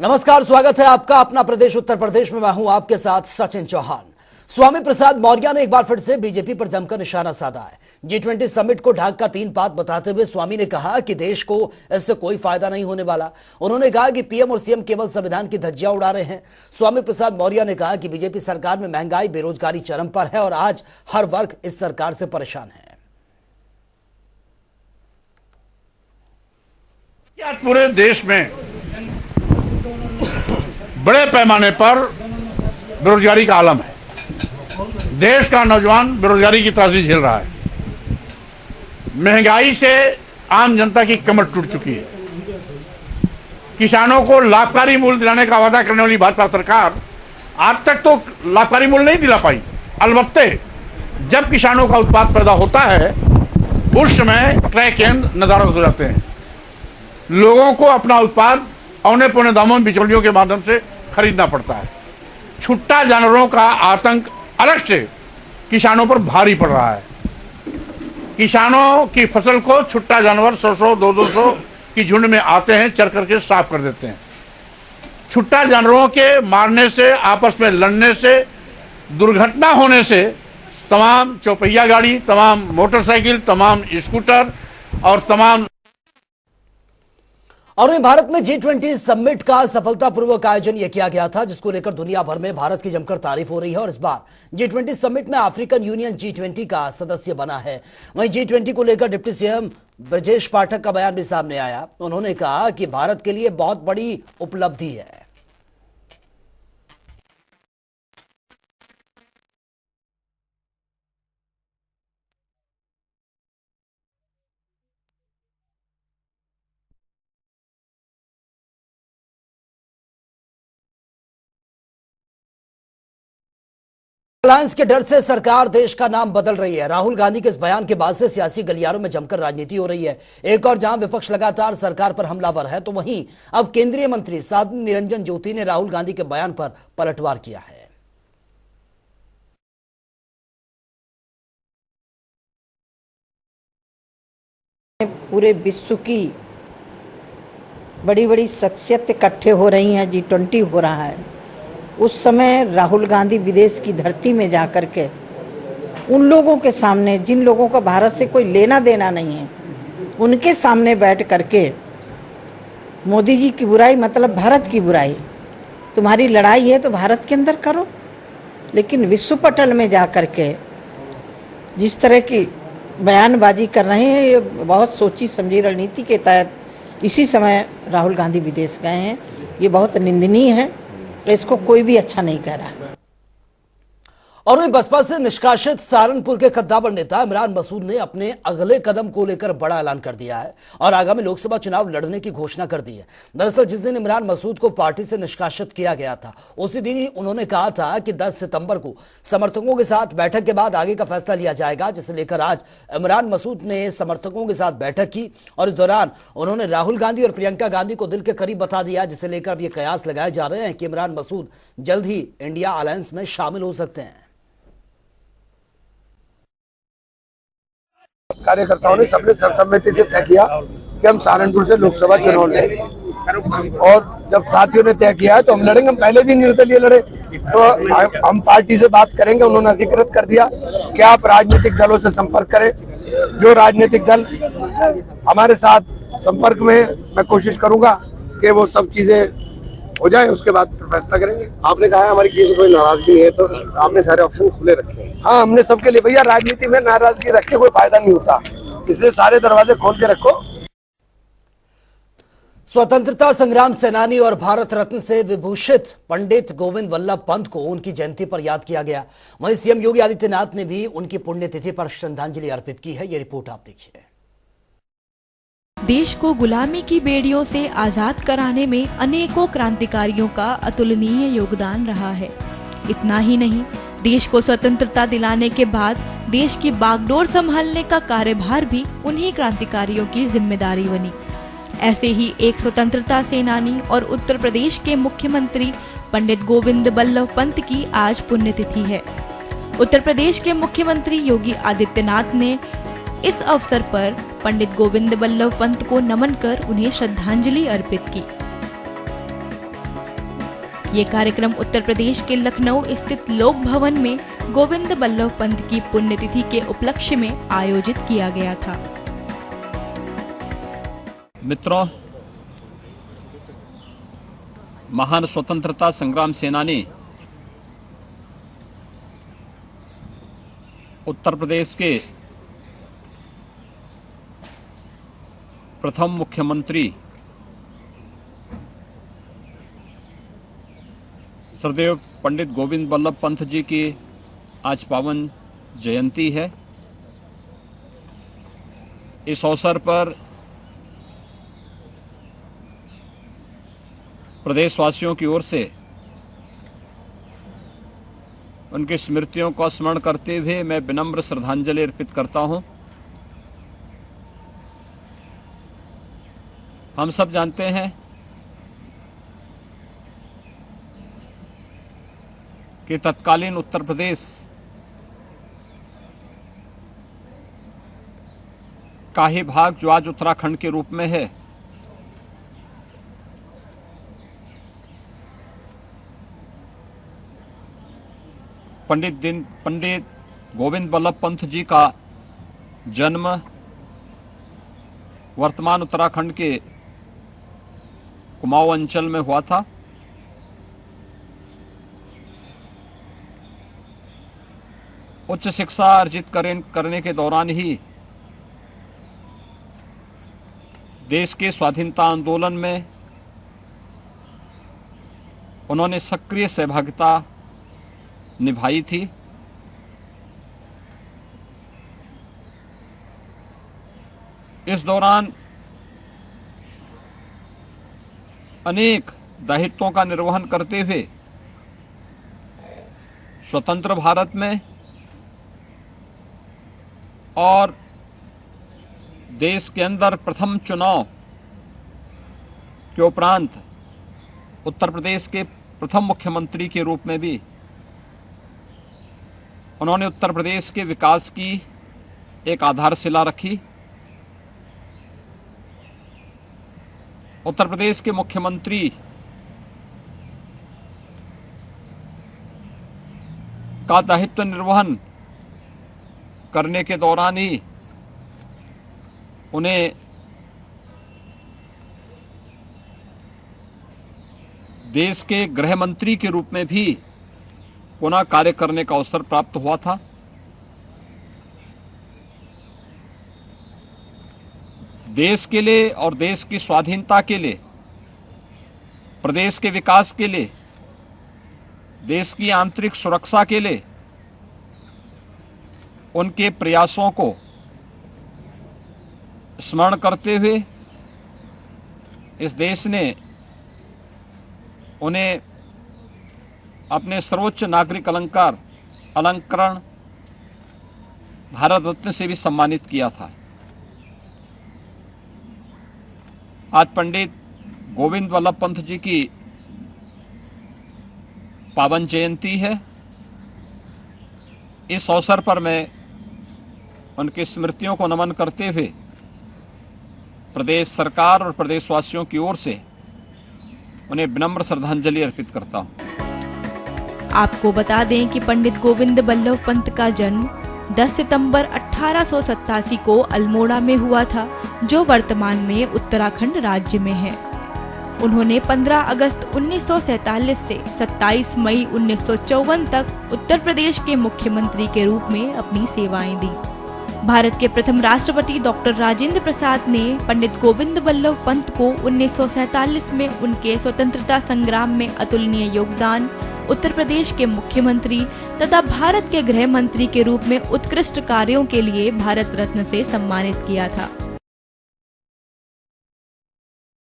नमस्कार, स्वागत है आपका अपना प्रदेश उत्तर प्रदेश में। मैं हूं आपके साथ सचिन चौहान। स्वामी प्रसाद मौर्य ने एक बार फिर से बीजेपी पर जमकर निशाना साधा है। G20 समिट को ढाक का 3 बात बताते हुए स्वामी ने कहा कि देश को इससे कोई फायदा नहीं होने वाला। उन्होंने कहा कि पीएम और सीएम केवल संविधान की धज्जियां उड़ा रहे हैं। स्वामी प्रसाद मौर्य ने कहा कि बीजेपी सरकार में महंगाई, बेरोजगारी चरम पर है और आज हर वर्ग इस सरकार से परेशान है। पूरे देश में बड़े पैमाने पर बेरोजगारी का आलम है। देश का नौजवान बेरोजगारी की त्रासदी झेल रहा है। महंगाई से आम जनता की कमर टूट चुकी है। किसानों को लाभकारी मूल्य दिलाने का वादा करने वाली भाजपा सरकार आज तक तो लाभकारी मूल्य नहीं दिला पाई। अलबत्ते जब किसानों का उत्पाद पैदा होता है उस समय क्रय केंद्र नदारद हो जाते हैं। लोगों को अपना उत्पाद औने पौने दामों में बिचौलियों के माध्यम से खरीदना पड़ता है। छुट्टा जानवरों का आतंक अलग से किसानों पर भारी पड़ रहा है। किसानों की फसल को छुट्टा जानवर 100-100, 200-200 की झुंड में आते हैं, चर करके साफ कर देते हैं। छुट्टा जानवरों के मारने से, आपस में लड़ने से, दुर्घटना होने से तमाम चौपहिया गाड़ी, तमाम मोटरसाइकिल, तमाम स्कूटर और तमाम और वहीं भारत में G20 समिट का सफलतापूर्वक आयोजन यह किया गया था, जिसको लेकर दुनिया भर में भारत की जमकर तारीफ हो रही है। और इस बार G20 समिट में अफ्रीकन यूनियन G20 का सदस्य बना है। वहीं G20 को लेकर डिप्टी सीएम ब्रजेश पाठक का बयान भी सामने आया। उन्होंने कहा कि भारत के लिए बहुत बड़ी उपलब्धि है। अलायंस के डर से सरकार देश का नाम बदल रही है। राहुल गांधी के इस बयान के बाद से सियासी गलियारों में जमकर राजनीति हो रही है। एक और जहां विपक्ष लगातार सरकार पर हमलावर है, तो वहीं अब केंद्रीय मंत्री साध्वी निरंजन ज्योति ने राहुल गांधी के बयान पर पलटवार किया है। पूरे विश्व की बड़ी बड़ी शख्सियत इकट्ठे हो रही हैं, G20 हो रहा है। उस समय राहुल गांधी विदेश की धरती में जाकर के उन लोगों के सामने, जिन लोगों का भारत से कोई लेना देना नहीं है, उनके सामने बैठ करके मोदी जी की बुराई, मतलब भारत की बुराई, तुम्हारी लड़ाई है तो भारत के अंदर करो, लेकिन विश्व पटल में जा कर के जिस तरह की बयानबाजी कर रहे हैं, ये बहुत सोची समझी रणनीति के तहत इसी समय राहुल गांधी विदेश गए हैं। ये बहुत निंदनीय है, इसको कोई भी अच्छा नहीं कह रहा। और वहीं बसपा से निष्कासित सहारनपुर के कद्दावर नेता इमरान मसूद ने अपने अगले कदम को लेकर बड़ा ऐलान कर दिया है और आगामी लोकसभा चुनाव लड़ने की घोषणा कर दी है। दरअसल जिस दिन इमरान मसूद को पार्टी से निष्कासित किया गया था, उसी दिन ही उन्होंने कहा था कि 10 सितंबर को समर्थकों के साथ बैठक के बाद आगे का फैसला लिया जाएगा, जिसे लेकर आज इमरान मसूद ने समर्थकों के साथ बैठक की और इस दौरान उन्होंने राहुल गांधी और प्रियंका गांधी को दिल के करीब बता दिया, जिसे लेकर अब ये कयास लगाए जा रहे हैं कि इमरान मसूद जल्द ही इंडिया अलायंस में शामिल हो सकते हैं। कार्यकर्ताओं ने सबने सर्वसम्मति से तय किया कि हम सहारनपुर से लोकसभा चुनाव लड़ेंगे और जब साथियों ने तय किया है तो हम लड़ेंगे। हम पहले भी निर्दलीय लड़े, तो हम पार्टी से बात करेंगे। उन्होंने अधिकृत कर दिया कि आप राजनीतिक दलों से संपर्क करें। जो राजनीतिक दल हमारे साथ संपर्क में, मैं कोशिश करूंगा कि वो सब चीजें हो जाए, उसके बाद फैसला करेंगे। आपने कहा है हमारी किसी से कोई नाराजगी नहीं है, तो आपने सारे ऑप्शन खुले रखे हैं। हाँ, हमने सबके लिए, भैया राजनीति में नाराजगी रख के कोई फायदा नहीं होता, इसलिए सारे दरवाजे खोल के रखो। स्वतंत्रता संग्राम सेनानी और भारत रत्न से विभूषित पंडित गोविंद वल्लभ पंत को उनकी जयंती पर याद किया गया। वहीं सीएम योगी आदित्यनाथ ने भी उनकी पुण्यतिथि पर श्रद्धांजलि अर्पित की है। ये रिपोर्ट आप देखिए। देश को गुलामी की बेड़ियों से आजाद कराने में अनेकों क्रांतिकारियों का अतुलनीय योगदान रहा है। इतना ही नहीं, देश को स्वतंत्रता दिलाने के बाद देश की बागडोर संभालने का कार्यभार भी उन्हीं क्रांतिकारियों की जिम्मेदारी बनी। ऐसे ही एक स्वतंत्रता सेनानी और उत्तर प्रदेश के मुख्यमंत्री पंडित गोविंद वल्लभ पंत की आज पुण्यतिथि है। उत्तर प्रदेश के मुख्यमंत्री योगी आदित्यनाथ ने इस अवसर पर पंडित गोविंद वल्लभ पंत को नमन कर उन्हें श्रद्धांजलि अर्पित की। ये कार्यक्रम उत्तर प्रदेश के लखनऊ स्थित लोक भवन में गोविंद बल्लभ पंत की पुण्यतिथि के उपलक्ष्य में आयोजित किया गया था। मित्रों, महान स्वतंत्रता संग्राम सेनानी उत्तर प्रदेश के प्रथम मुख्यमंत्री श्रद्धेय पंडित गोविंद बल्लभ पंत जी की आज पावन जयंती है। इस अवसर पर प्रदेशवासियों की ओर से उनकी स्मृतियों को स्मरण करते हुए मैं विनम्र श्रद्धांजलि अर्पित करता हूं। हम सब जानते हैं कि तत्कालीन उत्तर प्रदेश का ही भाग जो आज उत्तराखंड के रूप में है, पंडित गोविंद बल्लभ पंत जी का जन्म वर्तमान उत्तराखंड के कुमाऊं अंचल में हुआ था। उच्च शिक्षा अर्जित करने के दौरान ही देश के स्वाधीनता आंदोलन में उन्होंने सक्रिय सहभागिता निभाई थी। इस दौरान अनेक दायित्वों का निर्वहन करते हुए स्वतंत्र भारत में और देश के अंदर प्रथम चुनाव के उपरांत उत्तर प्रदेश के प्रथम मुख्यमंत्री के रूप में भी उन्होंने उत्तर प्रदेश के विकास की एक आधारशिला रखी। उत्तर प्रदेश के मुख्यमंत्री का दायित्व निर्वहन करने के दौरान ही उन्हें देश के गृह मंत्री के रूप में भी पुनः कार्य करने का अवसर प्राप्त हुआ था। देश के लिए और देश की स्वाधीनता के लिए, प्रदेश के विकास के लिए, देश की आंतरिक सुरक्षा के लिए उनके प्रयासों को स्मरण करते हुए इस देश ने उन्हें अपने सर्वोच्च नागरिक अलंकरण भारत रत्न से भी सम्मानित किया था। आज पंडित गोविंद बल्लभ पंत जी की पावन जयंती है। इस अवसर पर मैं उनकी स्मृतियों को नमन करते हुए प्रदेश सरकार और प्रदेशवासियों की ओर से उन्हें विनम्र श्रद्धांजलि अर्पित करता हूं। आपको बता दें कि पंडित गोविंद बल्लभ पंत का जन्म 10 सितंबर 1887 को अल्मोड़ा में हुआ था, जो वर्तमान में उत्तराखंड राज्य में है। उन्होंने 15 अगस्त 1947 से 27 मई 1954 तक उत्तर प्रदेश के मुख्यमंत्री के रूप में अपनी सेवाएं दी। भारत के प्रथम राष्ट्रपति डॉक्टर राजेंद्र प्रसाद ने पंडित गोविंद बल्लभ पंत को 1947 में उनके स्वतंत्रता संग्राम में अतुलनीय योगदान, उत्तर प्रदेश के मुख्यमंत्री तथा भारत के गृह मंत्री के रूप में उत्कृष्ट कार्यों के लिए भारत रत्न से सम्मानित किया था।